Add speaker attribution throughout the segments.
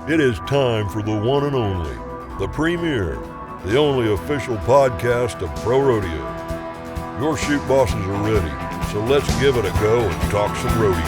Speaker 1: It is time for the one and only, the premier, the only official podcast of Pro Rodeo. Your Chute Bosses are ready, so let's give it a go and talk some rodeo.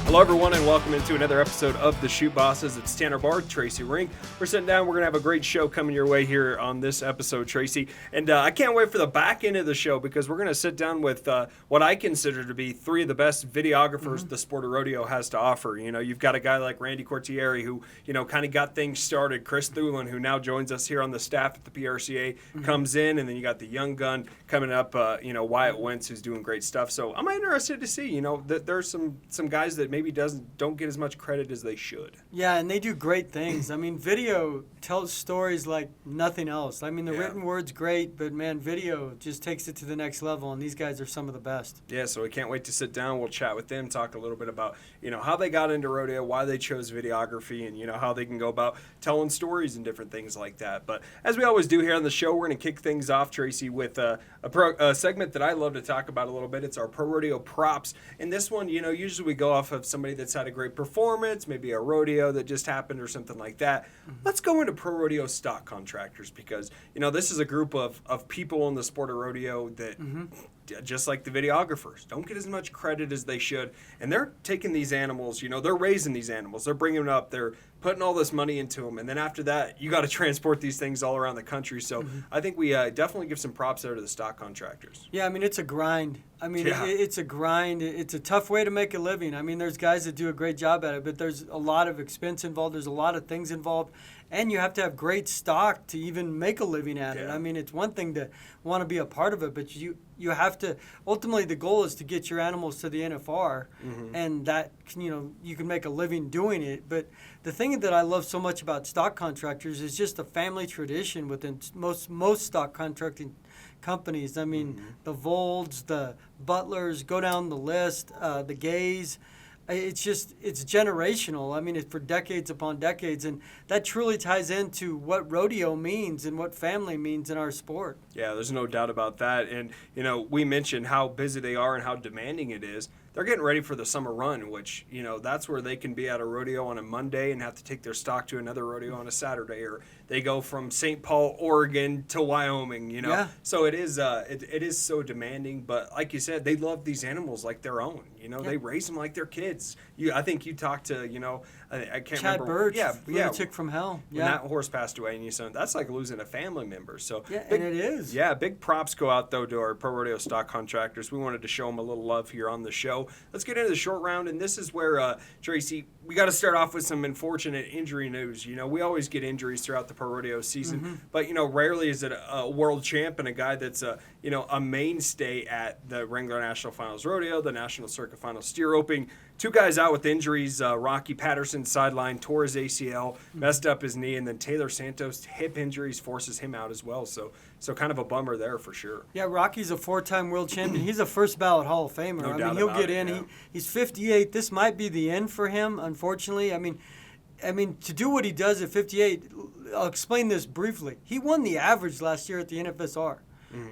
Speaker 2: Hello everyone and welcome into another episode of the Chute Bosses. It's Tanner Barth, Tracy Rink. We're sitting down. We're going to have a great show coming your way here on this episode, Tracy. And I can't wait for the back end of the show because we're going to sit down with what I consider to be three of the best videographers the sport of rodeo has to offer. You know, you've got a guy like Randy Quartieri who, you know, kind of got things started. Chris Theulen, who now joins us here on the staff at the PRCA, comes in. And then you got the young gun coming up, Wyatt Wentz, who's doing great stuff. So I'm interested to see, that there's some guys that maybe don't get as much credit as they should.
Speaker 3: Yeah, and they do great things. I mean, video tells stories like nothing else. I mean, the written word's great, but man, video just takes it to the next level, and these guys are some of the best.
Speaker 2: Yeah, so we can't wait to sit down. We'll chat with them, talk a little bit about, how they got into rodeo, why they chose videography, and, how they can go about telling stories and different things like that. But as we always do here on the show, we're going to kick things off, Tracy, with a segment that I love to talk about a little bit. It's our Pro Rodeo props. And this one, usually we go off of somebody that's had a great performance, maybe a rodeo that just happened or something like that. Let's go into Pro Rodeo stock contractors because, this is a group of people in the sport of rodeo that, just like the videographers, don't get as much credit as they should. And they're taking these animals, they're raising these animals. They're bringing them up. They're putting all this money into them. And then after that, you got to transport these things all around the country. So I think we definitely give some props there to the stock contractors.
Speaker 3: Yeah, I mean, it's a grind. I mean, it's a grind. It's a tough way to make a living. I mean, there's guys that do a great job at it, but there's a lot of expense involved. There's a lot of things involved. And you have to have great stock to even make a living at it. I mean, it's one thing to want to be a part of it, but you have to, ultimately the goal is to get your animals to the NFR, and that, you can make a living doing it. But the thing that I love so much about stock contractors is just a family tradition within most stock contracting companies. I mean, the Volds, the Butlers, go down the list, the Gays. It's generational. I mean, it's for decades upon decades, and that truly ties into what rodeo means and what family means in our sport.
Speaker 2: Yeah, there's no doubt about that. And, we mentioned how busy they are and how demanding it is. They're getting ready for the summer run, which, that's where they can be at a rodeo on a Monday and have to take their stock to another rodeo on a Saturday, or they go from St. Paul, Oregon to Wyoming, Yeah. So it is so demanding, but like you said, they love these animals like their own, They raise them like their kids. I think you talked to, I can't
Speaker 3: Chad
Speaker 2: remember.
Speaker 3: Birch, lunatic from hell.
Speaker 2: When that horse passed away, and you said that's like losing a family member. So
Speaker 3: and it is.
Speaker 2: Yeah, big props go out though to our Pro Rodeo stock contractors. We wanted to show them a little love here on the show. Let's get into the short round, and this is where Tracy, we got to start off with some unfortunate injury news. We always get injuries throughout the Pro Rodeo season, but rarely is it a world champ and a guy that's a mainstay at the Wrangler National Finals Rodeo, the National Circuit Finals Steer Opening. Two guys out with injuries. Rocky Patterson sideline, tore his ACL, messed up his knee, and then Taylor Santos hip injuries forces him out as well. So kind of a bummer there for sure.
Speaker 3: Yeah, Rocky's a four-time world champion. He's a first ballot Hall of Famer.
Speaker 2: No
Speaker 3: I
Speaker 2: doubt
Speaker 3: mean, he'll
Speaker 2: about
Speaker 3: get
Speaker 2: it,
Speaker 3: in.
Speaker 2: yeah.
Speaker 3: He's 58. This might be the end for him, unfortunately. I mean, to do what he does at 58, I'll explain this briefly. He won the average last year at the NFSR.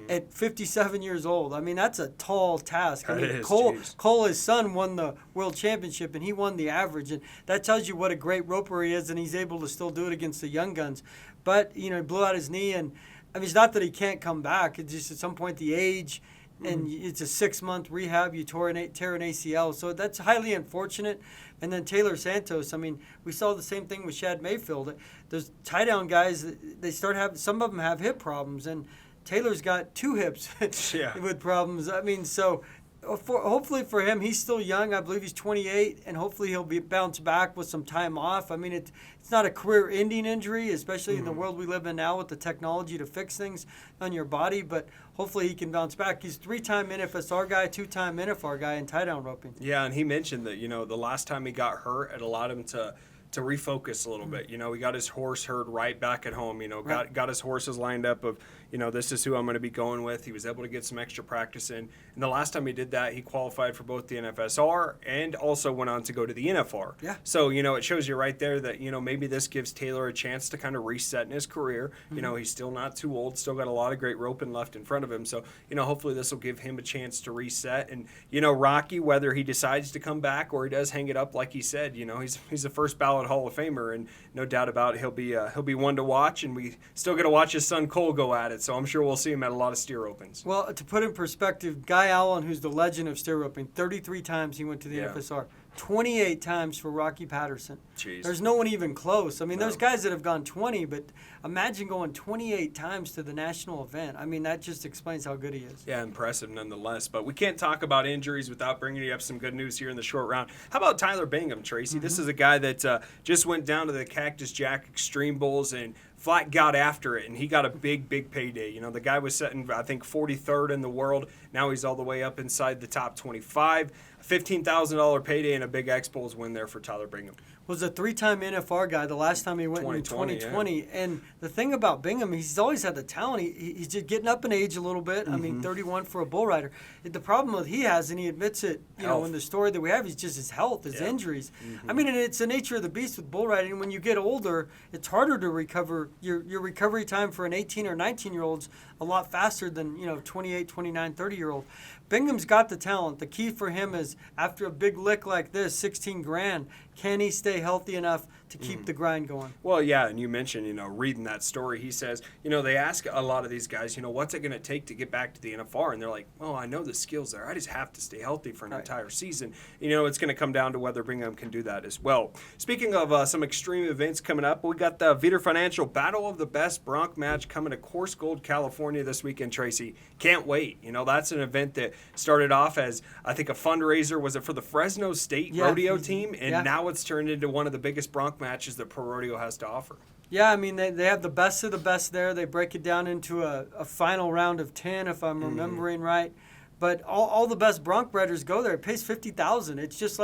Speaker 3: At 57 years old. I mean, that's a tall task. I mean, Cole, his son, won the world championship, and he won the average. And that tells you what a great roper he is, and he's able to still do it against the young guns. But, he blew out his knee, and, I mean, it's not that he can't come back. It's just at some point the age, and it's a 6-month rehab. You tear an ACL. So that's highly unfortunate. And then Taylor Santos, I mean, we saw the same thing with Shad Mayfield. Those tie-down guys, they start having – some of them have hip problems, and – Taylor's got two hips with problems. I mean, so hopefully for him, he's still young. I believe he's 28, and hopefully he'll bounce back with some time off. I mean, it's not a career-ending injury, especially in the world we live in now with the technology to fix things on your body, but hopefully he can bounce back. He's 3-time NFSR guy, 2-time NFR guy in tie-down roping.
Speaker 2: Yeah, and he mentioned that, the last time he got hurt, it allowed him to refocus a little bit. He got his horse herd right back at home, got his horses lined up of, this is who I'm going to be going with. He was able to get some extra practice in. And the last time he did that, he qualified for both the NFSR and also went on to go to the NFR.
Speaker 3: Yeah.
Speaker 2: So, it shows you right there that, maybe this gives Taylor a chance to kind of reset in his career. He's still not too old, still got a lot of great roping left in front of him. So, hopefully this will give him a chance to reset. And, Rocky, whether he decides to come back or he does hang it up, like he said, he's a first ballot Hall of Famer, and no doubt about it, he'll be one to watch, and we still get to watch his son Cole go at it. So I'm sure we'll see him at a lot of steer opens.
Speaker 3: Well, to put in perspective, Guy Allen, who's the legend of steer roping, 33 times he went to the NFSR. 28 times for Rocky Patterson.
Speaker 2: Jeez.
Speaker 3: There's no one even close. I mean, there's guys that have gone 20, but imagine going 28 times to the national event. I mean, that just explains how good he is.
Speaker 2: Yeah, impressive nonetheless. But we can't talk about injuries without bringing you up some good news here in the short round. How about Tyler Bingham, Tracy? This is a guy that just went down to the Cactus Jack Xtreme Bulls and flat got after it, and he got a big payday. The guy was setting, I think, 43rd in the world. Now he's all the way up inside the top 25. $15,000 payday and a big X Bulls win there for Tyler Bingham.
Speaker 3: Was a 3-time NFR guy the last time he went in 2020. Yeah. And the thing about Bingham, he's always had the talent. He's just getting up in age a little bit. I mean, 31 for a bull rider. The problem that he has, and he admits it, in the story that we have, is just his health, his injuries. I mean, and it's the nature of the beast with bull riding. When you get older, it's harder to recover. Your recovery time for an 18 or 19-year-old's a lot faster than, 28, 29, 30-year-old. Bingham's got the talent. The key for him is, after a big lick like this, 16 grand, can he stay healthy enough to keep the grind going?
Speaker 2: Well, yeah, and you mentioned, reading that story, he says, they ask a lot of these guys, what's it going to take to get back to the NFR? And they're like, well, I know the skills there. I just have to stay healthy for an entire season. It's going to come down to whether Bingham can do that as well. Speaking of some extreme events coming up, we got the Vitor Financial Battle of the Best Bronc match coming to Course Gold, California this weekend, Tracy. Can't wait. That's an event that started off as, I think, a fundraiser. Was it for the Fresno State rodeo team? And now it's turned into one of the biggest Bronc matches that Pro Rodeo has to offer.
Speaker 3: Yeah, I mean, they have the best of the best there. They break it down into a final round of 10, if I'm remembering right. But all the best Bronc riders go there. It pays $50,000. It's just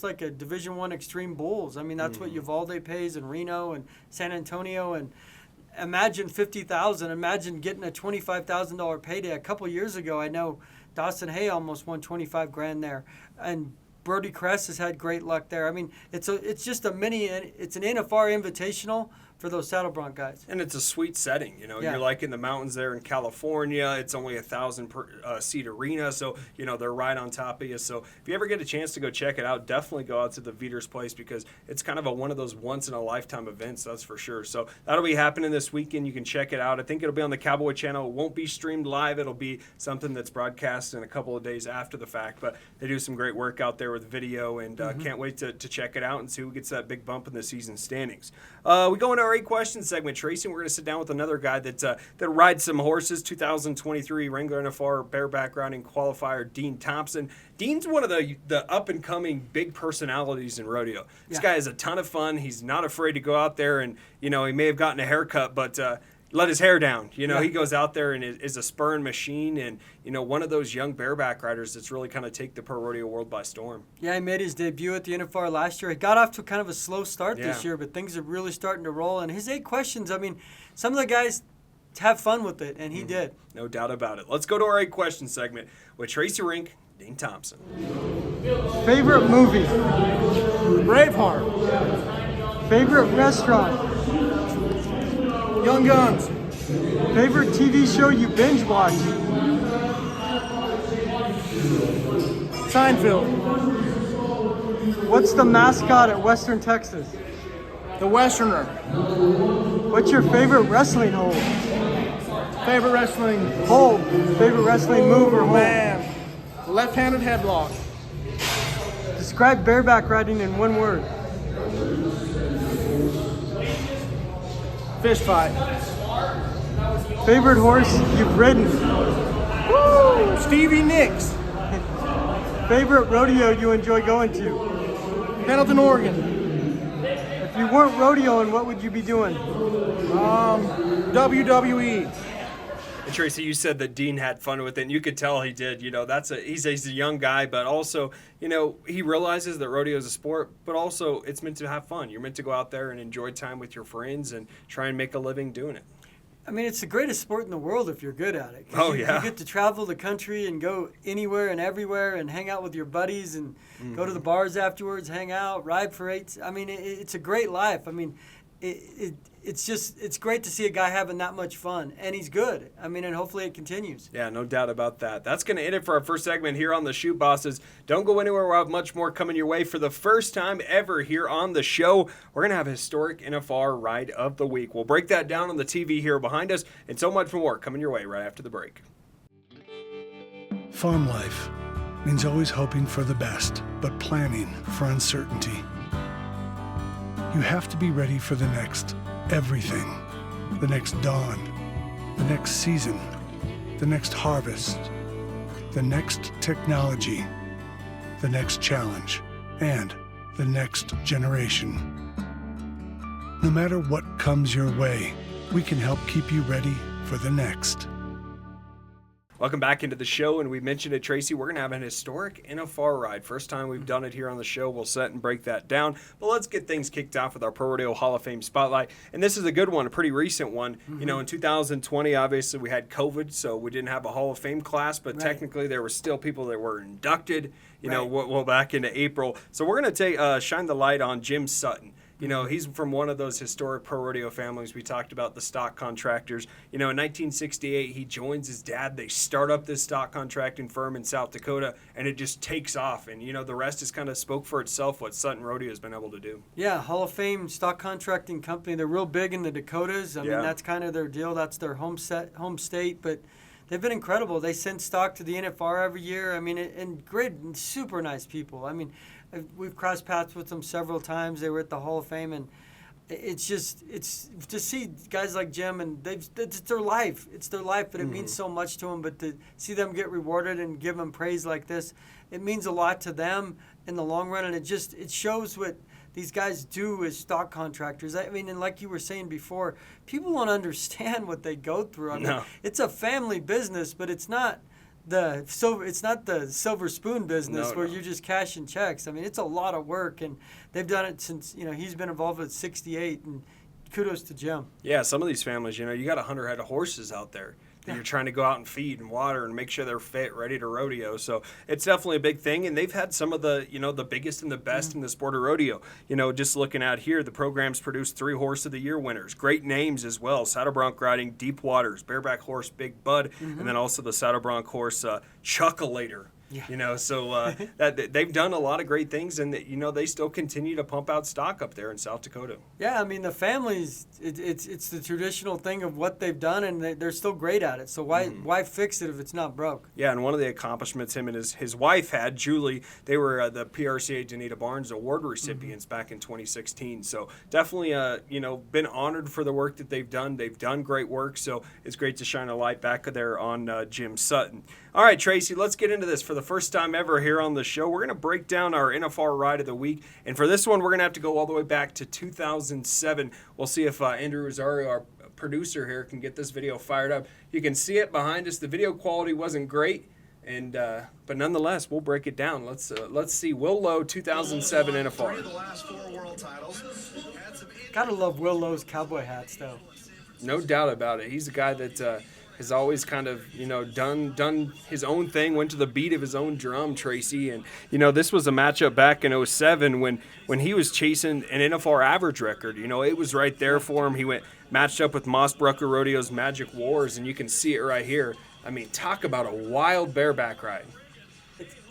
Speaker 3: like a Division I Extreme Bulls. I mean, that's what Uvalde pays, and Reno and San Antonio. And imagine $50,000. Imagine getting a $25,000 payday. A couple years ago, I know Dawson Hay almost won 25 grand there, and Brody Kress has had great luck there. I mean, it's just an NFR Invitational for those saddle bronc guys.
Speaker 2: And it's a sweet setting, You're like in the mountains there in California. It's only 1,000 seat arena, so they're right on top of you. So if you ever get a chance to go check it out, definitely go out to the Vitor's place, because it's kind of one of those once in a lifetime events, that's for sure. So that'll be happening this weekend. You can check it out. I think it'll be on the Cowboy Channel. It won't be streamed live. It'll be something that's broadcast in a couple of days after the fact. But they do some great work out there with video, and can't wait to check it out and see who gets that big bump in the season standings. We go into our 8 questions segment, Tracy, and we're going to sit down with another guy that rides some horses. 2023 Wrangler NFR bareback riding qualifier, Dean Thompson. Dean's one of the up-and-coming big personalities in rodeo. This guy is a ton of fun. He's not afraid to go out there, and, he may have gotten a haircut, but let his hair down. He goes out there and is a spurring machine, and, one of those young bareback riders that's really kind of take the pro rodeo world by storm.
Speaker 3: Yeah, he made his debut at the NFR last year. He got off to kind of a slow start this year, but things are really starting to roll. And his 8 questions, I mean, some of the guys have fun with it, and he did.
Speaker 2: No doubt about it. Let's go to our 8 question segment with Tracy Rink, Dean Thompson.
Speaker 3: Favorite movie?
Speaker 4: Braveheart.
Speaker 3: Favorite restaurant?
Speaker 4: Young Guns.
Speaker 3: Favorite TV show you binge watch?
Speaker 4: Seinfeld.
Speaker 3: What's the mascot at Western Texas?
Speaker 4: The Westerner.
Speaker 3: What's your favorite wrestling hold?
Speaker 4: Favorite wrestling
Speaker 3: Hold. Favorite wrestling move or hold?
Speaker 4: man. Left-handed headlock.
Speaker 3: Describe bareback riding in 1 word.
Speaker 4: Fish fight.
Speaker 3: Favorite horse you've ridden?
Speaker 4: Woo! Stevie Nicks.
Speaker 3: Favorite rodeo you enjoy going to?
Speaker 4: Pendleton, Oregon.
Speaker 3: If you weren't rodeoing, what would you be doing?
Speaker 4: WWE.
Speaker 2: And Tracy, you said that Dean had fun with it, and you could tell he did. He's a young guy, but also, he realizes that rodeo is a sport, but also it's meant to have fun. You're meant to go out there and enjoy time with your friends and try and make a living doing it.
Speaker 3: I mean, it's the greatest sport in the world if you're good at it.
Speaker 2: Oh,
Speaker 3: You get to travel the country and go anywhere and everywhere and hang out with your buddies and go to the bars afterwards, hang out, ride for 8. I mean, it's a great life. I mean, it's great to see a guy having that much fun, and he's good. I mean, and hopefully it continues.
Speaker 2: Yeah, no doubt about that. That's going to end it for our first segment here on the Chute Bosses. Don't go anywhere. We'll have much more coming your way. For the first time ever here on the show, we're going to have a historic NFR Ride of the Week. We'll break that down on the TV here behind us, and so much more coming your way right after the break.
Speaker 5: Farm life means always hoping for the best, but planning for uncertainty. You have to be ready for the next everything, the next dawn, the next season, the next harvest, the next technology, the next challenge, and the next generation. No matter what comes your way, we can help keep you ready for the next.
Speaker 2: Welcome back into the show, and we mentioned it, Tracy. We're going to have an historic NFR ride. First time we've done it here on the show. We'll set and break that down. But let's get things kicked off with our ProRodeo Hall of Fame Spotlight. And this is a good one, a pretty recent one. You know, in 2020, obviously, we had COVID, so we didn't have a Hall of Fame class. But technically, there were still people that were inducted, you know, well, back into April. So we're going to shine the light on Jim Sutton. You know, he's from one of those historic pro rodeo families. We talked about the stock contractors. You know, in 1968, he joins his dad. They start up this stock contracting firm in South Dakota, and it just takes off. And, you know, the rest is kind of spoke for itself what Sutton Rodeo has been able to do.
Speaker 3: Yeah, Hall of Fame stock contracting company. They're real big in the Dakotas. I mean, that's kind of their deal. That's their home state. But they've been incredible. They send stock to the NFR every year. I mean, and great, super nice people. I mean, we've crossed paths with them several times. They were at the Hall of Fame, and it's to see guys like Jim, and it's their life. It's their life, but it means so much to them. But to see them get rewarded and give them praise like this, it means a lot to them in the long run, and it shows what these guys do as stock contractors. I mean, and like you were saying before, people don't understand what they go through. I mean, it's a family business, but it's not the silver spoon business where you're just cashing checks. I mean, it's a lot of work, and they've done it since, you know, he's been involved with 68, and kudos to Jim.
Speaker 2: Yeah, some of these families, you know, you got 100 head of horses out there that you're trying to go out and feed and water and make sure they're fit, ready to rodeo. So it's definitely a big thing, and they've had some of the, you know, the biggest and the best in the sport of rodeo. You know, just looking at here, the program's produced 3 Horse of the Year winners. Great names as well. Saddle Bronc riding Deep Waters, bareback horse Big Bud, and then also the Saddle Bronc horse Chuckalator. Yeah. You know, so that they've done a lot of great things, and you know, they still continue to pump out stock up there in South Dakota.
Speaker 3: Yeah, I mean, the families, it's the traditional thing of what they've done, and they're still great at it. So why fix it if it's not broke?
Speaker 2: Yeah, and one of the accomplishments him and his wife had, Julie, they were the PRCA Danita Barnes Award recipients back in 2016. So definitely, you know, been honored for the work that they've done. They've done great work, so it's great to shine a light back there on Jim Sutton. All right, Tracy, let's get into this. For the first time ever here on the show, we're going to break down our NFR Ride of the Week. And for this one, we're going to have to go all the way back to 2007. We'll see if Andrew Rosario, our producer here, can get this video fired up. You can see it behind us. The video quality wasn't great, and but nonetheless, we'll break it down. Let's see. Will Lowe, 2007 NFR.
Speaker 6: The last 4 world titles.
Speaker 3: Gotta love Will Lowe's cowboy hats, though.
Speaker 2: No doubt about it. He's a guy that has always kind of, you know, done his own thing, went to the beat of his own drum, Tracy. And, you know, this was a matchup back in 07 when he was chasing an NFR average record. You know, it was right there for him. He matched up with Mossbrucker Rodeo's Magic Wars, and you can see it right here. I mean, talk about a wild bareback ride.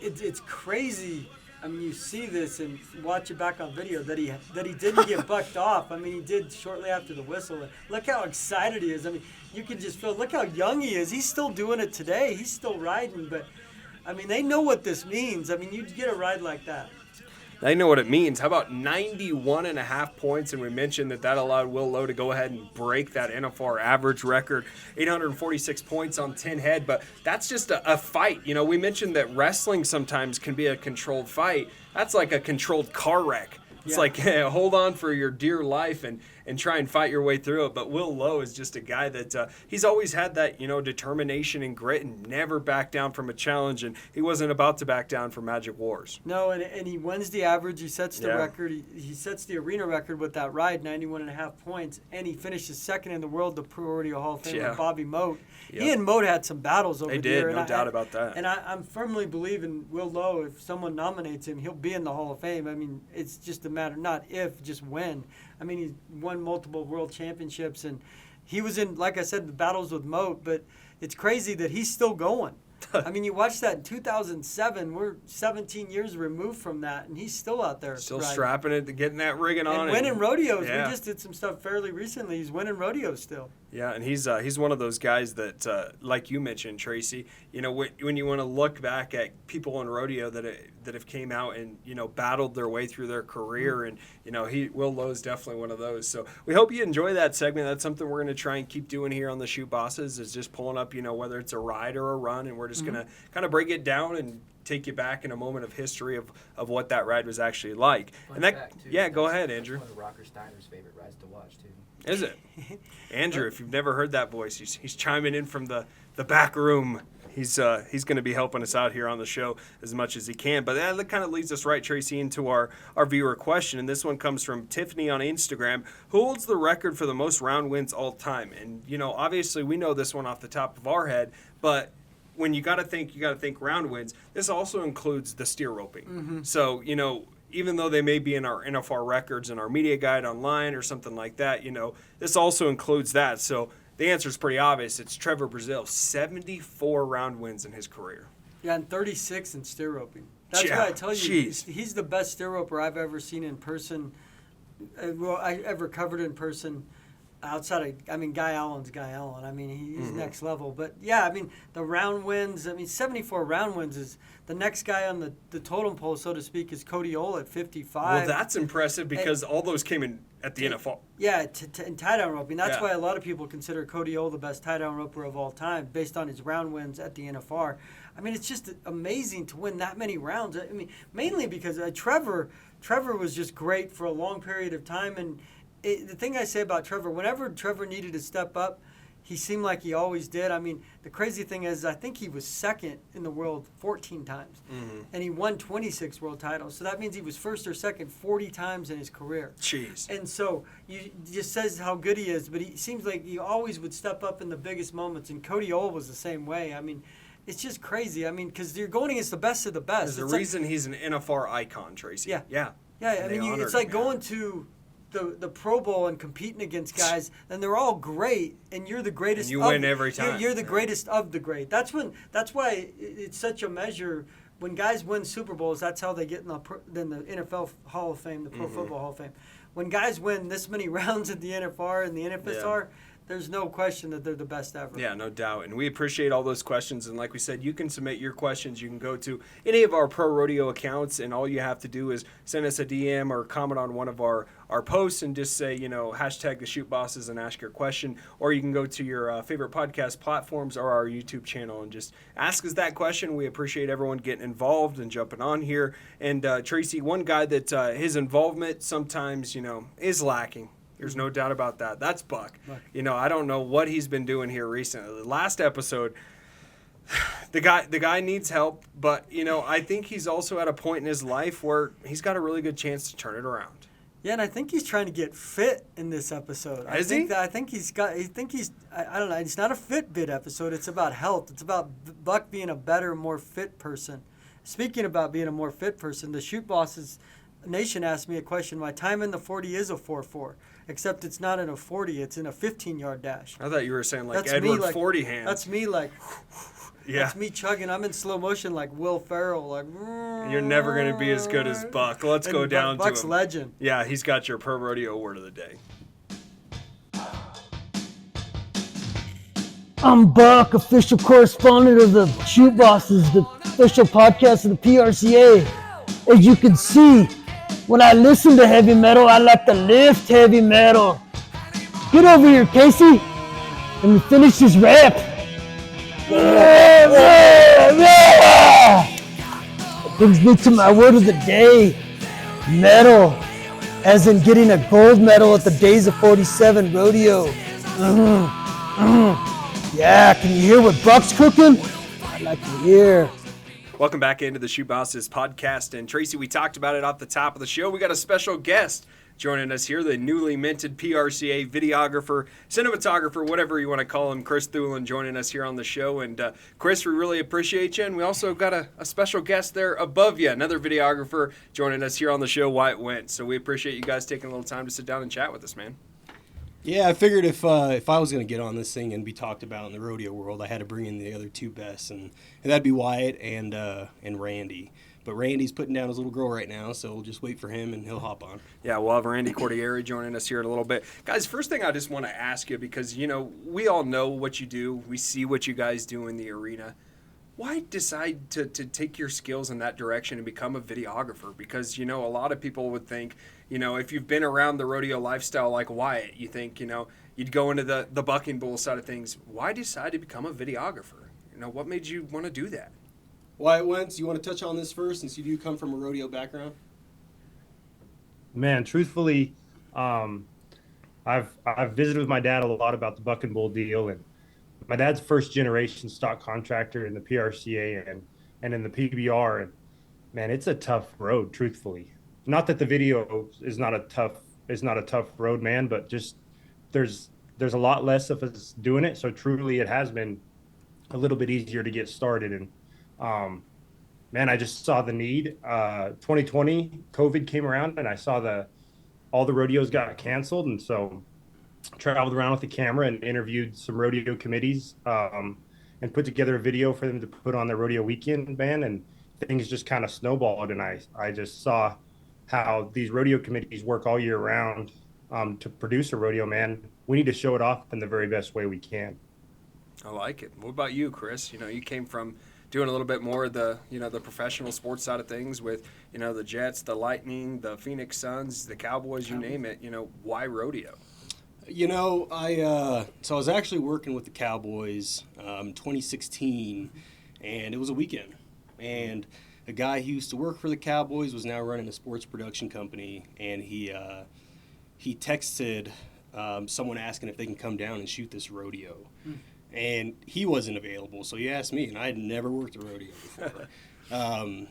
Speaker 3: It's crazy. I mean, you see this and watch it back on video that he didn't get bucked off. I mean, he did shortly after the whistle. Look how excited he is. I mean, you can just feel, look how young he is. He's still doing it today. He's still riding. But, I mean, they know what this means. I mean, you get a ride like that.
Speaker 2: They know what it means. How about 91.5 points? And we mentioned that allowed Will Lowe to go ahead and break that NFR average record, 846 points on 10 head. But that's just a fight. You know, we mentioned that wrestling sometimes can be a controlled fight. That's like a controlled car wreck. It's like, hey, hold on for your dear life. And and try and fight your way through it. But Will Lowe is just a guy that he's always had that, determination and grit and never backed down from a challenge. And he wasn't about to back down from Magic Wars.
Speaker 3: No, and he wins the average. He sets the record. He sets the arena record with that ride, 91.5 points. And he finishes second in the world, the ProRodeo Hall of Fame with Bobby Moat. Yep. He and Moat had some battles over there.
Speaker 2: They did, no doubt about that.
Speaker 3: And I'm firmly believing Will Lowe, if someone nominates him, he'll be in the Hall of Fame. I mean, it's just a matter, not if, just when. I mean, he's won multiple world championships, and he was in, like I said, the battles with Moat, but it's crazy that he's still going. I mean, you watched that in 2007. We're 17 years removed from that, and he's still out there.
Speaker 2: Still strapping it, getting that rigging on.
Speaker 3: And winning rodeos. Yeah. We just did some stuff fairly recently. He's winning rodeos still.
Speaker 2: Yeah, and he's one of those guys that, like you mentioned, Tracy, when you want to look back at people in rodeo that have came out and, battled their way through their career, and, Will Lowe's definitely one of those. So we hope you enjoy that segment. That's something we're going to try and keep doing here on the Chute Bosses, is just pulling up, whether it's a ride or a run, and we're just going to kind of break it down and take you back in a moment of history of what that ride was actually like.
Speaker 7: Fun
Speaker 2: and that,
Speaker 7: fact, too,
Speaker 2: yeah, go ahead, Andrew.
Speaker 7: That's one of Rocker Steiner's favorite rides to watch, too.
Speaker 2: Is it? Andrew, if you've never heard that voice, he's chiming in from the back room. He's going to be helping us out here on the show as much as he can. But that kind of leads us right, Tracy, into our viewer question. And this one comes from Tiffany on Instagram, who holds the record for the most round wins all time. And, obviously we know this one off the top of our head, but when you got to think round wins. This also includes the steer roping. Mm-hmm. So, even though they may be in our NFR records and our media guide online or something like that, this also includes that. So the answer is pretty obvious. It's Trevor Brazile, 74 round wins in his career.
Speaker 3: Yeah, and 36 in steer roping. That's why I tell you, he's the best steer roper I've ever seen in person. I ever covered in person. Outside of, Guy Allen's Guy Allen. He's next level. But, yeah, the round wins, 74 round wins is the next guy on the totem pole, so to speak, is Cody Ole at 55.
Speaker 2: Well, that's impressive because all those came in at the NFL.
Speaker 3: Yeah, in tie-down roping. That's why a lot of people consider Cody Ole the best tie-down roper of all time based on his round wins at the NFR. It's just amazing to win that many rounds. Mainly because Trevor was just great for a long period of time, and the thing I say about Trevor, whenever Trevor needed to step up, he seemed like he always did. The crazy thing is I think he was second in the world 14 times, and he won 26 world titles. So that means he was first or second 40 times in his career.
Speaker 2: Jeez.
Speaker 3: And so you just says how good he is, but he seems like he always would step up in the biggest moments, and Cody Ole was the same way. It's just crazy. Because you're going against the best of the best.
Speaker 2: There's a reason he's an NFR icon, Tracy.
Speaker 3: Yeah.
Speaker 2: Yeah.
Speaker 3: Yeah, it's like going to the Pro Bowl and competing against guys, and they're all great, and you're the greatest.
Speaker 2: And you win every time.
Speaker 3: You're the greatest of the great. That's why it's such a measure. When guys win Super Bowls, that's how they get in the NFL Hall of Fame, the Pro Football Hall of Fame. When guys win this many rounds at the NFR and the NFSR, there's no question that they're the best ever.
Speaker 2: Yeah, no doubt. And we appreciate all those questions. And like we said, you can submit your questions. You can go to any of our Pro Rodeo accounts, and all you have to do is send us a DM or comment on one of our posts and just say, hashtag the Chute Bosses and ask your question. Or you can go to your favorite podcast platforms or our YouTube channel and just ask us that question. We appreciate everyone getting involved and jumping on here. And Tracy, one guy that his involvement sometimes, is lacking. There's no doubt about that. That's Buck. I don't know what he's been doing here recently. The last episode, the guy needs help, but I think he's also at a point in his life where he's got a really good chance to turn it around.
Speaker 3: Yeah, and I think he's trying to get fit in this episode. I think he's I don't know, it's not a Fitbit episode, it's about health. It's about Buck being a better, more fit person. Speaking about being a more fit person, the Chute Bosses Nation asked me a question. My time in the 40 is a 4.4, except it's not in a 40, it's in a 15-yard dash.
Speaker 2: I thought you were saying like Edward 40 hands.
Speaker 3: That's me like,
Speaker 2: yeah.
Speaker 3: That's me chugging. I'm in slow motion like Will Ferrell. Like,
Speaker 2: you're never going to be as good as Buck. Let's go down to him.
Speaker 3: Buck's legend.
Speaker 2: Yeah, he's got your Pro Rodeo word of the day.
Speaker 8: I'm Buck, official correspondent of the Chute Bosses, the official podcast of the PRCA. As you can see, when I listen to heavy metal, I like to lift heavy metal. Get over here, Casey. Let me finish this rap. That brings me to my word of the day. Metal. as in getting a gold medal at the Days of 47 rodeo. Yeah, can you hear what Buck's cooking? I'd like to hear.
Speaker 2: Welcome back into the Chute Bosses podcast. And Tracy, we talked about it off the top of the show. We got a special guest joining us here, the newly minted PRCA videographer, cinematographer, whatever you want to call him, Chris Theulen, joining us here on the show. And Chris, we really appreciate you. And we also got a special guest there above you, another videographer joining us here on the show, Wyatt Wentz. So we appreciate you guys taking a little time to sit down and chat with us, man.
Speaker 9: Yeah, I figured if I was going to get on this thing and be talked about in the rodeo world, I had to bring in the other two best, and that'd be Wyatt and Randy. But Randy's putting down his little girl right now, so we'll just wait for him and he'll hop on.
Speaker 2: Yeah, we'll have Randy Quartieri joining us here in a little bit. Guys, first thing I just want to ask you, because, you know, we all know what you do. We see what you guys do in the arena. Why decide to take your skills in that direction and become a videographer? Because, you know, a lot of people would think, you know, if you've been around the rodeo lifestyle like Wyatt, you think, you know, you'd go into the bucking bull side of things. Why decide to become a videographer? You know, what made you want to do that?
Speaker 9: Wyatt Wentz, you want to touch on this first since you do come from a rodeo background?
Speaker 10: Man, truthfully, I've visited with my dad a lot about the buck and bull deal, and my dad's first generation stock contractor in the PRCA and in the PBR, and man, it's a tough road, truthfully. Not that the video is not a tough road, man, but just there's a lot less of us doing it, so truly it has been a little bit easier to get started. And man, I just saw the need. 2020 COVID came around and I saw all the rodeos got canceled, and so traveled around with the camera and interviewed some rodeo committees and put together a video for them to put on their rodeo weekend, man, and things just kind of snowballed. And I just saw how these rodeo committees work all year round to produce a rodeo, man. We need to show it off in the very best way we can.
Speaker 2: I like it. What about you, Chris? You know, you came from doing a little bit more of the, you know, the professional sports side of things with, you know, the Jets, the Lightning, the Phoenix Suns, the Cowboys, you name it. You know, why rodeo?
Speaker 9: You know, so I was actually working with the Cowboys 2016, and it was a weekend. And a guy who used to work for the Cowboys was now running a sports production company, and he texted someone asking if they can come down and shoot this rodeo. And he wasn't available, so he asked me, and I had never worked a rodeo before. And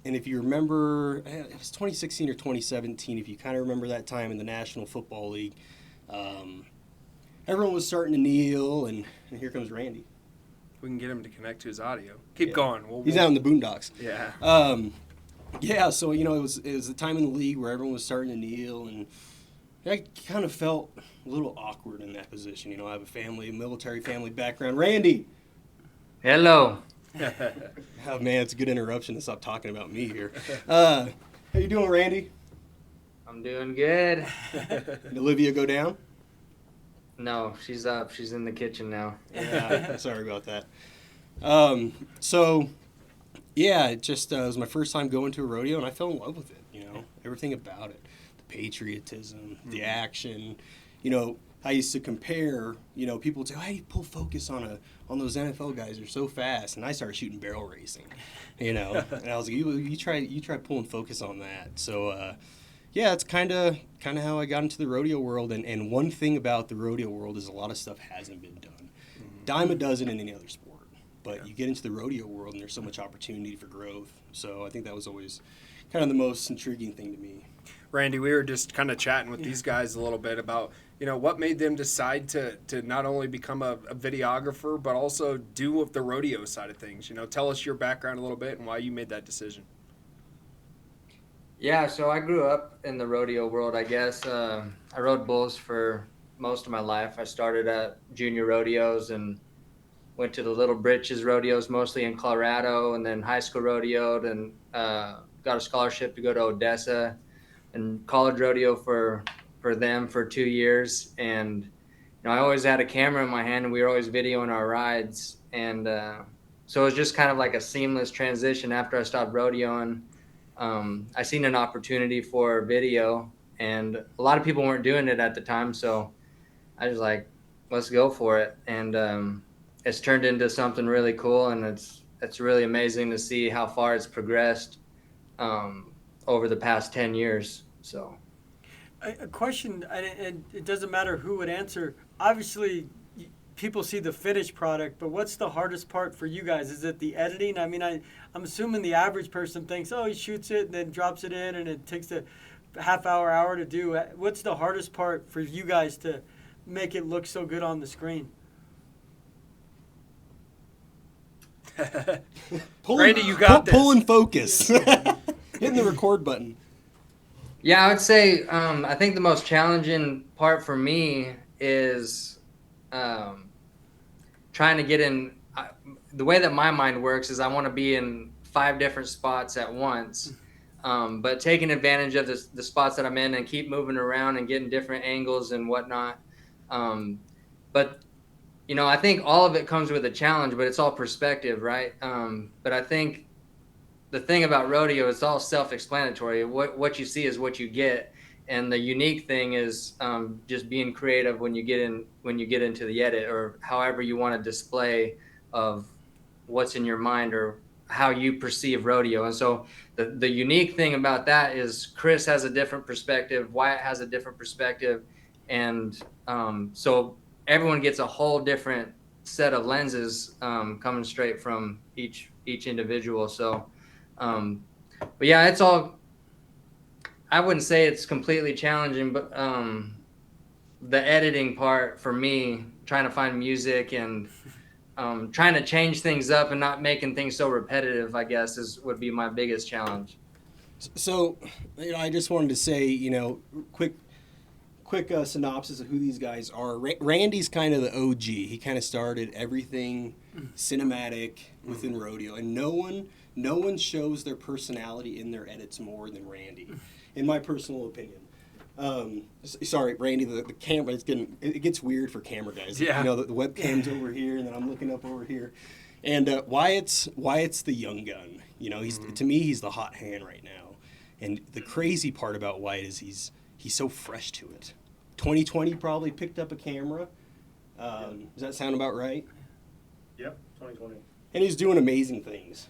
Speaker 9: if you remember, it was 2016 or 2017, if you kind of remember that time in the National Football League, everyone was starting to kneel, and here comes Randy.
Speaker 2: We can get him to connect to his audio. Keep going.
Speaker 9: He's out in the boondocks.
Speaker 2: Yeah.
Speaker 9: Yeah, so, you know, it was the time in the league where everyone was starting to kneel, and I kind of felt a little awkward in that position. You know, I have a military family background. Randy!
Speaker 11: Hello.
Speaker 9: Oh, man, it's a good interruption to stop talking about me here. How you doing, Randy?
Speaker 11: I'm doing good.
Speaker 9: Did Olivia go down?
Speaker 11: No, she's up. She's in the kitchen now.
Speaker 9: Yeah, sorry about that. So, yeah, it just was my first time going to a rodeo, and I fell in love with it, you know, everything about it. The patriotism, the action. You know, I used to compare, you know, people would say, oh, how do you pull focus on those NFL guys? They're so fast. And I started shooting barrel racing, you know. And I was like, you try pulling focus on that. So, yeah, it's kind of how I got into the rodeo world. And one thing about the rodeo world is a lot of stuff hasn't been done. Dime a dozen in any other sport. But you get into the rodeo world and there's so much opportunity for growth. So I think that was always kind of the most intriguing thing to me.
Speaker 2: Randy, we were just kind of chatting with these guys a little bit about, you know, what made them decide to not only become a videographer, but also do the rodeo side of things. You know, tell us your background a little bit and why you made that decision.
Speaker 11: Yeah, so I grew up in the rodeo world, I guess. I rode bulls for most of my life. I started at junior rodeos and went to the Little Britches rodeos, mostly in Colorado, and then high school rodeoed, and got a scholarship to go to Odessa and college rodeo for them for 2 years. And you know, I always had a camera in my hand, and we were always videoing our rides. And so it was just kind of like a seamless transition after I stopped rodeoing. I seen an opportunity for video, and a lot of people weren't doing it at the time, so I was like, let's go for it. And it's turned into something really cool, and it's really amazing to see how far it's progressed over the past 10 years. So
Speaker 3: A question, and it doesn't matter who would answer. Obviously, people see the finished product, but what's the hardest part for you guys? Is it the editing? I mean, I'm assuming the average person thinks, oh, he shoots it and then drops it in, and it takes a half hour to do. What's the hardest part for you guys to make it look so good on the screen?
Speaker 2: Randy, you got this.
Speaker 9: Pull and focus. Hitting the record button.
Speaker 11: Yeah, I would say I think the most challenging part for me is trying to get in. The way that my mind works is I want to be in 5 different spots at once, but taking advantage of the spots that I'm in and keep moving around and getting different angles and whatnot. But I think all of it comes with a challenge, but it's all perspective, right? But I think the thing about rodeo, it's all self-explanatory. What you see is what you get, and the unique thing is just being creative when you get into the edit, or however you want to display of what's in your mind or how you perceive rodeo. And so the unique thing about that is Chris has a different perspective, Wyatt has a different perspective, and so everyone gets a whole different set of lenses coming straight from each individual. So, but yeah, it's all, I wouldn't say it's completely challenging, but the editing part for me, trying to find music and trying to change things up and not making things so repetitive, I guess, would be my biggest challenge.
Speaker 9: So, I just wanted to say, quick synopsis of who these guys are. Randy's kind of the OG. He kind of started everything cinematic within rodeo, and no one shows their personality in their edits more than Randy, in my personal opinion. Sorry, Randy, the camera it gets weird for camera guys.
Speaker 2: Yeah.
Speaker 9: The webcam's over here, and then I'm looking up over here. And Wyatt's the young gun. To me, he's the hot hand right now. And the crazy part about Wyatt is he's so fresh to it. 2020 probably picked up a camera. Does that sound about right?
Speaker 10: Yep, 2020.
Speaker 9: And he's doing amazing things.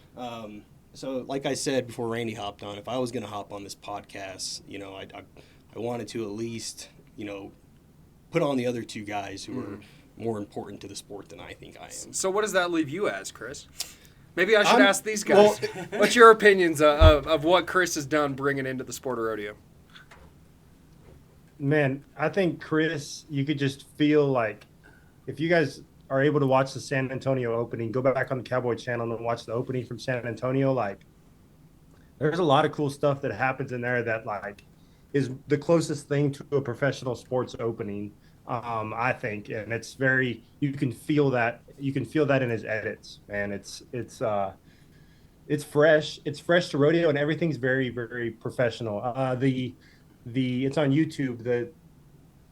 Speaker 9: So like I said before Randy hopped on, if I was going to hop on this podcast, I wanted to at least, put on the other 2 guys who are more important to the sport than I think I am.
Speaker 2: So what does that leave you as, Chris? Maybe I should ask these guys. What's your opinions of what Chris has done bringing into the sport of rodeo?
Speaker 10: Man, I think Chris, you could just feel like if you guys are able to watch the San Antonio opening, go back on the Cowboy channel and watch the opening from San Antonio, like there's a lot of cool stuff that happens in there that like is the closest thing to a professional sports opening, I think. And it's very, you can feel that in his edits, man. It's fresh. It's fresh to rodeo, and everything's very, very professional. It's on YouTube, the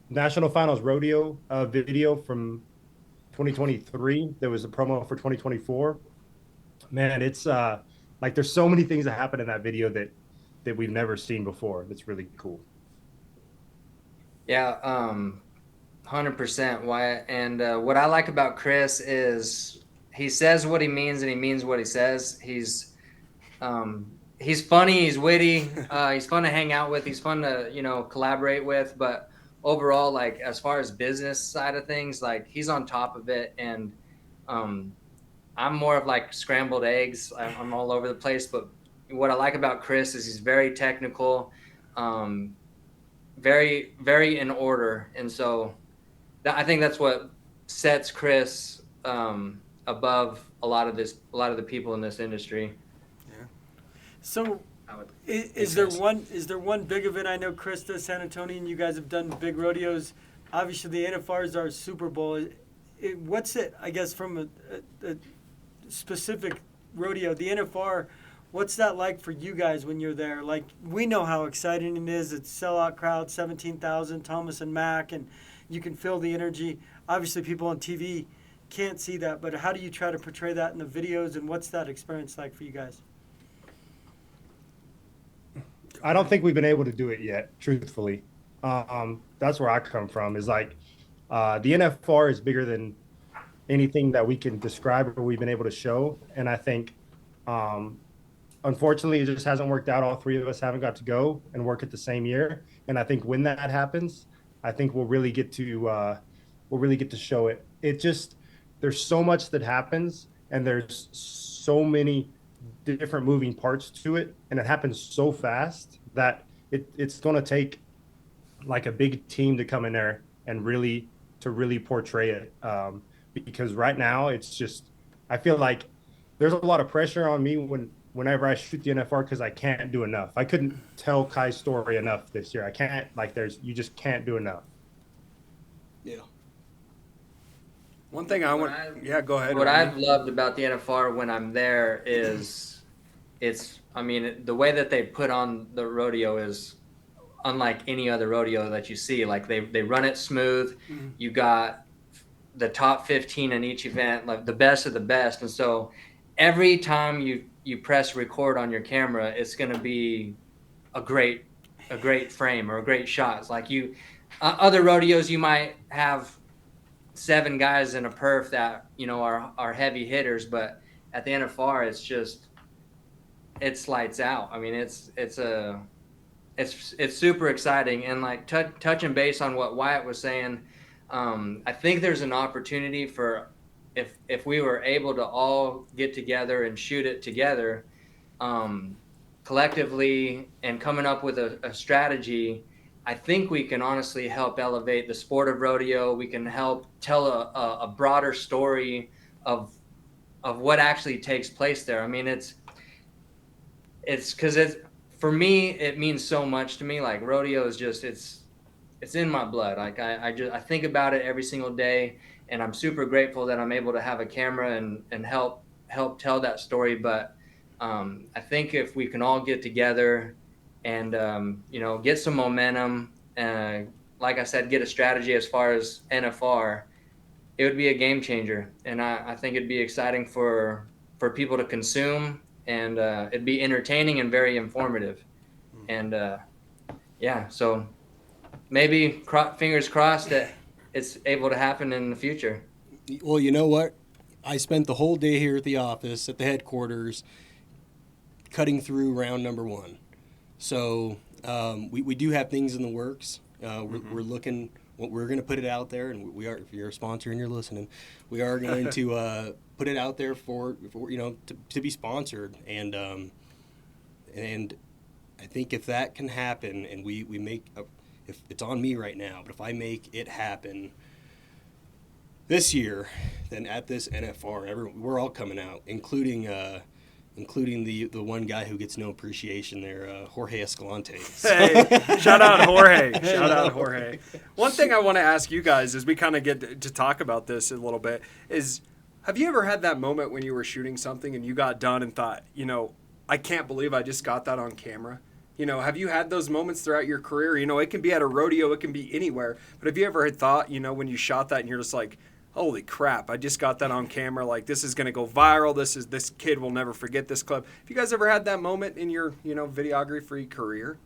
Speaker 10: National Finals Rodeo video from 2023. There was a promo for 2024. Man, it's like there's so many things that happen in that video that we've never seen before. That's really cool.
Speaker 11: Yeah, 100% Wyatt. And what I like about Chris is he says what he means and he means what he says. He's funny, he's witty, he's fun to hang out with, he's fun to, collaborate with, but overall, like as far as business side of things, like he's on top of it. And I'm more of like scrambled eggs. I'm all over the place, but what I like about Chris is he's very technical, very, very in order. And so I think that's what sets Chris above a lot of the people in this industry.
Speaker 3: So, is there one big event? I know Chris does San Antonio, and you guys have done big rodeos. Obviously, the NFRs are Super Bowl. What's it? I guess from a specific rodeo, the NFR. What's that like for you guys when you're there? Like we know how exciting it is. It's sellout crowd, 17,000, Thomas and Mack, and you can feel the energy. Obviously, people on TV can't see that, but how do you try to portray that in the videos? And what's that experience like for you guys?
Speaker 10: I don't think we've been able to do it yet, truthfully. That's where I come from, is like the NFR is bigger than anything that we can describe or we've been able to show. And I think a unfortunately, it just hasn't worked out. All three of us haven't got to go and work at the same year. And I think when that happens, I think we'll really get to show it. It just, there's so much that happens, and there's so many different moving parts to it, and it happens so fast that it's going to take like a big team to come in there and really portray it. Because right now it's just, I feel like there's a lot of pressure on me whenever I shoot the NFR, because I can't do enough. I couldn't tell Kai's story enough this year. I can't, like, you just can't do enough.
Speaker 9: Yeah.
Speaker 2: One thing go ahead.
Speaker 11: What
Speaker 2: Randy.
Speaker 11: I've loved about the NFR when I'm there is the way that they put on the rodeo is unlike any other rodeo that you see. Like they run it smooth. Mm-hmm. You got the top 15 in each event, like the best of the best. And so every time you press record on your camera, it's going to be a great frame or a great shot. It's like other rodeos, you might have 7 guys in a perf that, are heavy hitters, but at the NFR, it's lights out. I mean, it's super exciting. And like touching base on what Wyatt was saying, I think there's an opportunity for if we were able to all get together and shoot it together collectively and coming up with a strategy. I think we can honestly help elevate the sport of rodeo. We can help tell a broader story of what actually takes place there. I mean, it's because for me, it means so much to me. Like rodeo is just, it's in my blood. Like I think about it every single day, and I'm super grateful that I'm able to have a camera and help tell that story. But I think if we can all get together and get some momentum, like I said, get a strategy as far as NFR, it would be a game changer. And I think it'd be exciting for people to consume, and it'd be entertaining and very informative. And so maybe fingers crossed that it's able to happen in the future.
Speaker 9: Well, you know what? I spent the whole day here at the office, at the headquarters, cutting through round number 1. So we do have things in the works. We're looking. We're going to put it out there, and we are. If you're a sponsor and you're listening, we are going to put it out there for to be sponsored. And I think if that can happen, and we make if it's on me right now, but if I make it happen this year, then at this NFR, we're all coming out, including the one guy who gets no appreciation there, Jorge Escalante.
Speaker 2: Hey, shout out Jorge. Shout out Jorge. One thing I want to ask you guys as we kind of get to talk about this a little bit is, have you ever had that moment when you were shooting something and you got done and thought, I can't believe I just got that on camera? Have you had those moments throughout your career? It can be at a rodeo, it can be anywhere. But have you ever had thought, when you shot that and you're just like, holy crap, I just got that on camera. Like, this is going to go viral. This kid will never forget this clip. Have you guys ever had that moment in your, videography career?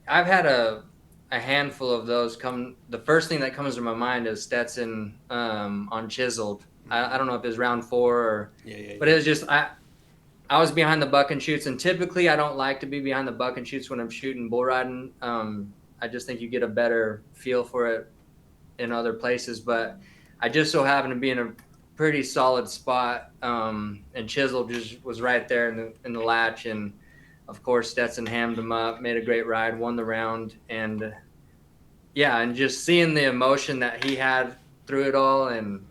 Speaker 11: I've had a handful of those come. The first thing that comes to my mind is Stetson on Chiseled. I don't know if it was round 4 or, but it was just, I was behind the buck and shoots, and typically I don't like to be behind the buck and shoots when I'm shooting bull riding. I just think you get a better feel for it in other places, but I just so happened to be in a pretty solid spot, and Chisel just was right there in the latch, and of course Stetson hammed him up, made a great ride, won the round, and and just seeing the emotion that he had through it all, and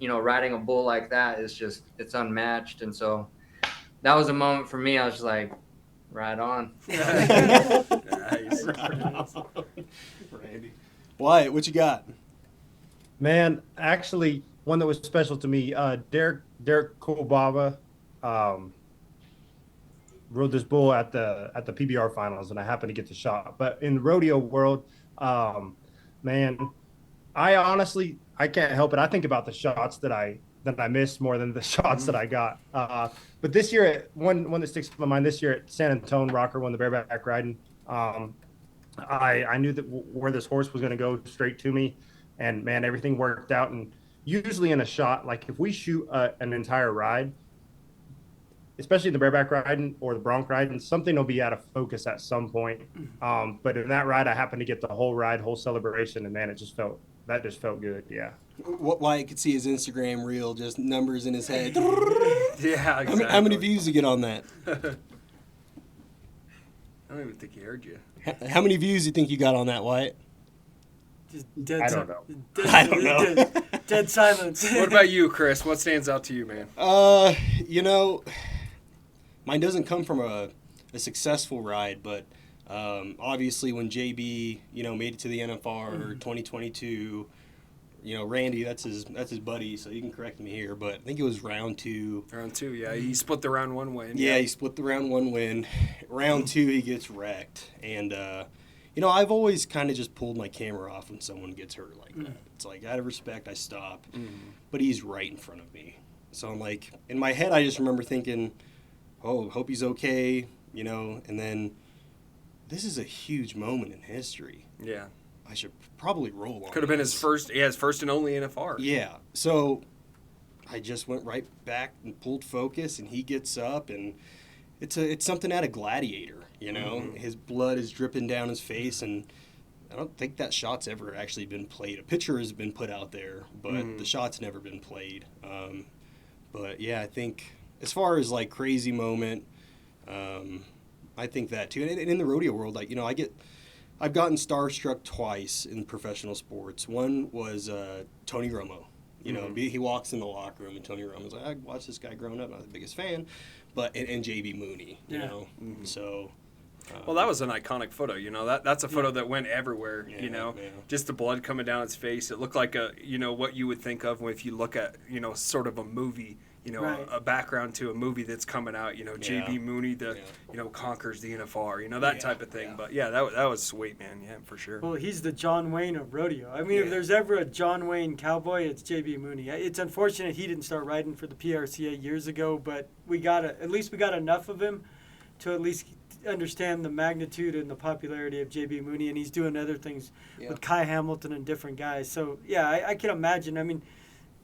Speaker 11: riding a bull like that is just, it's unmatched. And so that was a moment for me. I was just like, right on.
Speaker 2: Nice.
Speaker 9: Randy. Wyatt, what you got?
Speaker 10: Man, actually, one that was special to me, Derek Kobaba rode this bull at the PBR finals, and I happened to get the shot. But in the rodeo world, man, I can't help it. I think about the shots that I missed more than the shots that I got. But this year, one that sticks in my mind, this year at San Antonio, Rocker won the bareback riding. I knew that where this horse was going to go straight to me, and man, everything worked out. And usually in a shot, like if we shoot an entire ride, especially the bareback riding or the Bronc riding, something will be out of focus at some point. But in that ride, I happened to get the whole ride, whole celebration, and man, that just felt good. Yeah.
Speaker 9: What Wyatt could see his Instagram reel, just numbers in his head.
Speaker 2: Yeah, exactly.
Speaker 9: How many views did you get on that?
Speaker 2: I don't even think he heard you.
Speaker 9: How many views do you think you got on that, Wyatt?
Speaker 3: Just dead
Speaker 10: I don't know.
Speaker 9: I don't know.
Speaker 3: Dead silence.
Speaker 2: What about you, Chris? What stands out to you, man?
Speaker 9: You know, mine doesn't come from a successful ride, but obviously when JB, made it to the NFR 2022, Randy, that's his buddy, so you can correct me here, but I think it was round 2.
Speaker 2: Round 2, yeah. He split the round 1 win.
Speaker 9: Yeah, he split the round 1 win. Round 2, he gets wrecked. And, I've always kind of just pulled my camera off when someone gets hurt like that. It's like, out of respect, I stop. But he's right in front of me. So I'm like, in my head, I just remember thinking, oh, hope he's okay, and then this is a huge moment in history.
Speaker 2: Yeah.
Speaker 9: I should probably roll on.
Speaker 2: Could have been his first and only NFR.
Speaker 9: Yeah. So I just went right back and pulled focus, and he gets up, and it's something out of Gladiator, His blood is dripping down his face, and I don't think that shot's ever actually been played. A picture has been put out there, but the shot's never been played. But yeah, I think as far as like crazy moment, I think that too. And in the rodeo world, I've gotten starstruck twice in professional sports. One was Tony Romo. He walks in the locker room, and Tony Romo's like, I watched this guy growing up. I'm not the biggest fan, but and JB Mooney, So.
Speaker 2: Well, that was an iconic photo. That's a photo that went everywhere. Just the blood coming down his face. It looked like what you would think of if you look at sort of a movie. A background to a movie that's coming out. JB Mooney, conquers the NFR. That type of thing. Yeah. But yeah, that was sweet, man. Yeah, for sure.
Speaker 3: Well, he's the John Wayne of rodeo. I mean, if there's ever a John Wayne cowboy, it's JB Mooney. It's unfortunate he didn't start riding for the PRCA years ago, but at least we got enough of him to at least understand the magnitude and the popularity of JB Mooney, and he's doing other things with Kai Hamilton and different guys. So yeah, I can imagine. I mean,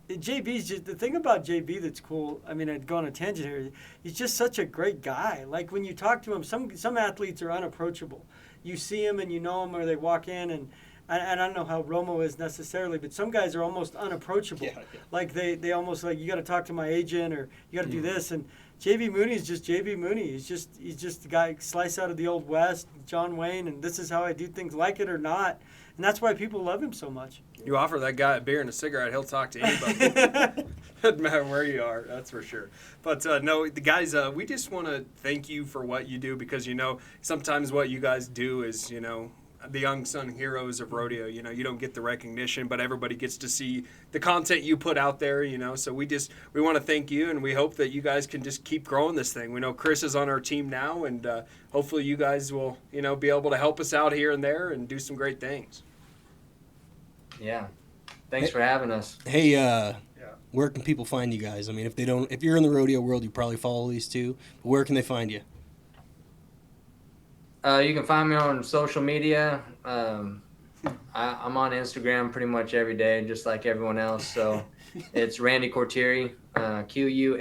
Speaker 3: JB's just the thing about JB that's cool. I mean, I'd go on a tangent here. He's just such a great guy. Like when you talk to him, some athletes are unapproachable. You see him and you know him, or they walk in and I don't know how Romo is necessarily, but some guys are almost unapproachable. Yeah. Like they almost like, you got to talk to my agent, or you got to do this. And JB Mooney is just JB Mooney. He's just the guy sliced out of the old West, John Wayne, and this is how I do things, like it or not. And that's why people love him so much.
Speaker 2: You offer that guy a beer and a cigarette, he'll talk to anybody. Doesn't matter where you are, that's for sure. But no, the guys, we just want to thank you for what you do, because sometimes what you guys do is the unsung heroes of rodeo. You don't get the recognition, but everybody gets to see the content you put out there. So we want to thank you, and we hope that you guys can just keep growing this thing. We know Chris is on our team now, and hopefully you guys will be able to help us out here and there and do some great things.
Speaker 11: Yeah, thanks for having us.
Speaker 9: Hey, where can people find you guys? I mean, if you're in the rodeo world, you probably follow these two. But where can they find you?
Speaker 11: You can find me on social media. I'm on Instagram pretty much every day, just like everyone else. So it's Randy Quartieri, Quartieri.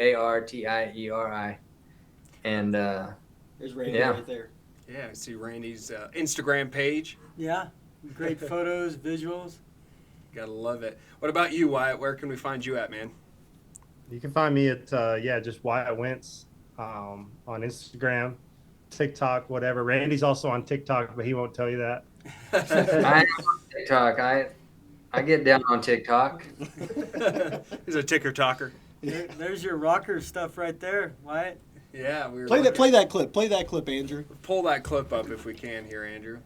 Speaker 11: And
Speaker 9: there's Randy right there.
Speaker 2: Yeah, I see Randy's Instagram page.
Speaker 3: Yeah, great photos, visuals.
Speaker 2: Gotta love it. What about you, Wyatt? Where can we find you at, man?
Speaker 10: You can find me at just Wyatt Wentz on Instagram, TikTok, whatever. Randy's also on TikTok, but he won't tell you that.
Speaker 11: I am on TikTok. I get down on TikTok.
Speaker 2: He's a ticker talker.
Speaker 3: There's your rocker stuff right there, Wyatt.
Speaker 2: Yeah,
Speaker 9: play that clip. Play that clip, Andrew.
Speaker 2: Pull that clip up if we can here, Andrew.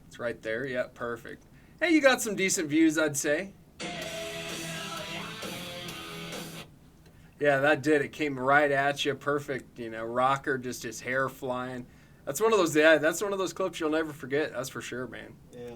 Speaker 2: It's right there. Yeah, perfect. Hey, you got some decent views, I'd say. Yeah, that did. It came right at you. Perfect. Rocker, just his hair flying. That's one of those. Yeah, that's one of those clips you'll never forget. That's for sure, man.
Speaker 9: Yeah.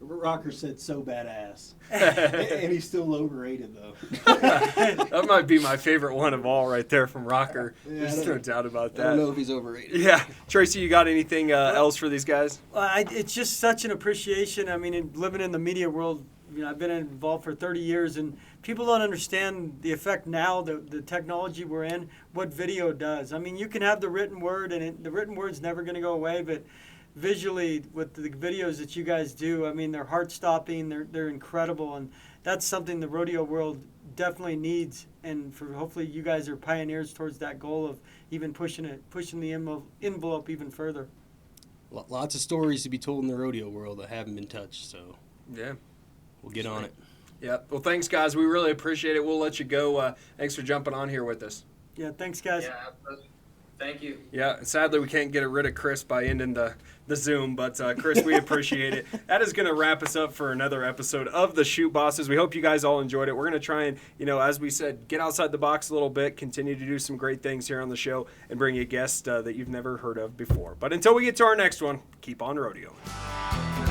Speaker 9: Rocker said so badass, and he's still overrated though.
Speaker 2: That might be my favorite one of all, right there from Rocker. Yeah, there's no doubt about that.
Speaker 9: I don't know if he's overrated.
Speaker 2: Yeah, Tracy, you got anything else for these guys?
Speaker 3: It's just such an appreciation. I mean, living in the media world, I've been involved for 30 years, and people don't understand the effect now, the technology we're in, what video does. I mean, you can have the written word, and the written word's never going to go away, but visually, with the videos that you guys do, I mean, they're heart-stopping, they're incredible, and that's something the rodeo world definitely needs, and hopefully you guys are pioneers towards that goal of even pushing the envelope even further.
Speaker 9: Lots of stories to be told in the rodeo world that haven't been touched, so
Speaker 2: yeah,
Speaker 9: we'll get on it.
Speaker 2: Yeah. Well, thanks, guys. We really appreciate it. We'll let you go. Thanks for jumping on here with us.
Speaker 3: Yeah, thanks, guys.
Speaker 11: Yeah, absolutely. Thank you.
Speaker 2: Yeah, sadly we can't get rid of Chris by ending the Zoom, but Chris, we appreciate it. That is going to wrap us up for another episode of the Chute Bosses. We hope you guys all enjoyed it. We're going to try and, as we said, get outside the box a little bit, continue to do some great things here on the show, and bring you guests that you've never heard of before. But until we get to our next one, keep on rodeoing.